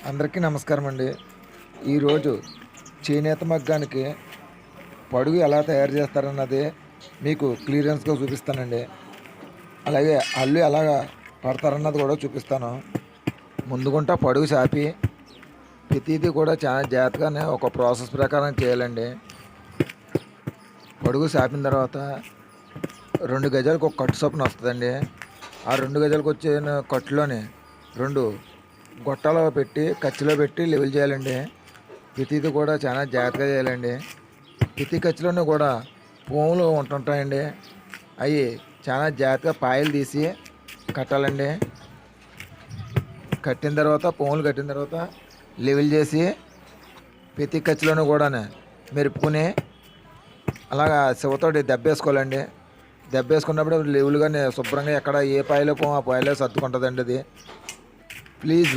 అందరికీ నమస్కారం అండి. ఈరోజు చేనేత మగ్గానికి పడుగు ఎలా తయారు చేస్తారన్నది మీకు క్లియరెన్స్గా చూపిస్తానండి. అలాగే అల్లు ఎలా పడతారన్నది కూడా చూపిస్తాను. ముందుగుంటా పడుగు చాపి ప్రతిదీ కూడా చాలా జాగ్రత్తగానే ఒక ప్రాసెస్ ప్రకారం చేయాలండి. పడుగు చాపిన తర్వాత 2 గజాలకు ఒక కట్టు చొప్పున వస్తుందండి. ఆ 2 గజాలకు వచ్చిన కట్టులోని 2 గొట్టాలో పెట్టి కచ్చిలో పెట్టి లెవెల్ చేయాలండి. ప్రతిది కూడా చాలా జాగ్రత్తగా చేయాలండి. ప్రతి కచ్చిలోనూ కూడా పోములు ఉంటుంటాయండి. అవి చాలా జాగ్రత్తగా పాయలు తీసి కట్టాలండి. కట్టిన తర్వాత పోములు కట్టిన తర్వాత లెవెల్ చేసి ప్రతి కచ్చిలోనూ కూడా మెరుపుకుని అలాగా శివతోటి దెబ్బేసుకోవాలండి. దెబ్బేసుకున్నప్పుడు లెవెల్గానే శుభ్రంగా ఎక్కడ ఏ పాయలో పోము ఆ పాయలో సర్దుకుంటుందండి అది. ప్లీజ్